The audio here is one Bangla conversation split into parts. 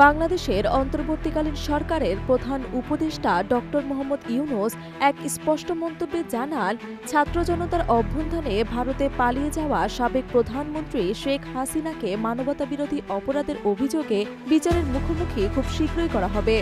বাংলাদেশের অন্তর্বর্তীকালীন সরকারের প্রধান উপদেষ্টা ডক্টর মোহাম্মদ ইউনূস এক স্পষ্ট মন্তব্যে জানান, ছাত্র জনতার অভ্যুত্থানে ভারতে পালিয়ে যাওয়া সাবেক প্রধানমন্ত্রী শেখ হাসিনাকে মানবতাবিরোধী অপরাধের অভিযোগে বিচারের মুখোমুখি খুব শীঘ্রই করা হবে।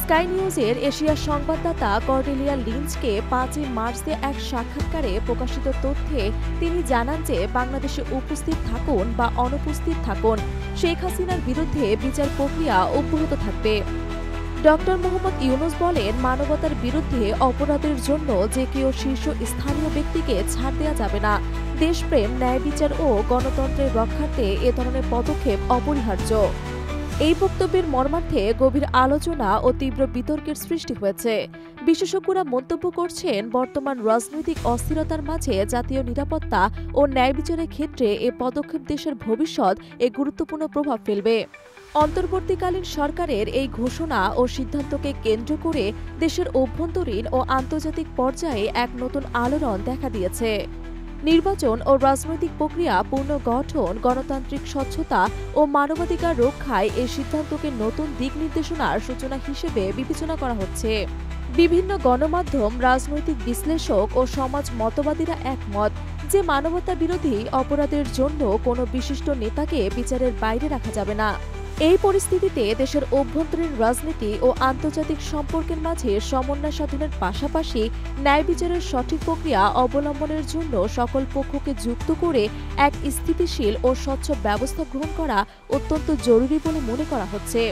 স্কাই নিউজের এশিয়ার সংবাদদাতা কর্ডেলিয়া লিঞ্চকে 5 মার্চে এক সাক্ষাৎকারে প্রকাশিত তথ্যে তিনি জানান যে বাংলাদেশে উপস্থিত থাকুন বা অনুপস্থিত থাকুন, শেখ হাসিনার বিরুদ্ধে বিচার প্রক্রিয়া অব্যাহত থাকবে। ডক্টর মোহাম্মদ ইউনূস বলেন, মানবতার বিরুদ্ধে অপরাধের জন্য যে কেউ শীর্ষ স্থানীয় ব্যক্তিকে ছাড় দেওয়া যাবে না। দেশপ্রেম, ন্যায় বিচার ও গণতন্ত্রের রক্ষার্থে এ ধরনের পদক্ষেপ অপরিহার্য। এই বক্তব্যের মর্মার্থে গভীর আলোচনা ও তীব্র বিতর্কের সৃষ্টি হয়েছে। বিশেষজ্ঞরা মন্তব্য করছেন, বর্তমান রাজনৈতিক অস্থিরতার মাঝে জাতীয় নিরাপত্তা ও ন্যায় বিচারের ক্ষেত্রে এ পদক্ষেপ দেশের ভবিষ্যৎ গুরুত্বপূর্ণ প্রভাব ফেলবে। অন্তর্বর্তীকালীন সরকারের এই ঘোষণা ও সিদ্ধান্তকে কেন্দ্র করে দেশের অভ্যন্তরীণ ও আন্তর্জাতিক পর্যায়ে এক নতুন আলোড়ন দেখা দিয়েছে। নির্বাচন ও রাজনৈতিক প্রক্রিয়া পুনর্গঠন, গণতান্ত্রিক স্বচ্ছতা ও মানবাধিকার রক্ষায় এই সিদ্ধান্তকে নতুন দিক নির্দেশনার সূচনা হিসেবে বিবেচনা করা হচ্ছে। বিভিন্ন গণমাধ্যম, রাজনৈতিক বিশ্লেষক ও সমাজ মতবাদীরা একমত যে মানবতা বিরোধী অপরাধের জন্য কোনো বিশিষ্ট নেতাকে বিচারের বাইরে রাখা যাবে না। এই পরিস্থিতিতে দেশের অভ্যন্তরীণ রাজনীতি ও আন্তর্জাতিক সম্পর্কের মাঝে সমন্বয় সাধনের পাশাপাশি ন্যায় বিচারের সঠিক প্রক্রিয়া অবলম্বনের জন্য সকল পক্ষকে যুক্ত করে এক স্থিতিশীল ও স্বচ্ছ ব্যবস্থা গ্রহণ করা অত্যন্ত জরুরি বলে মনে করা হচ্ছে।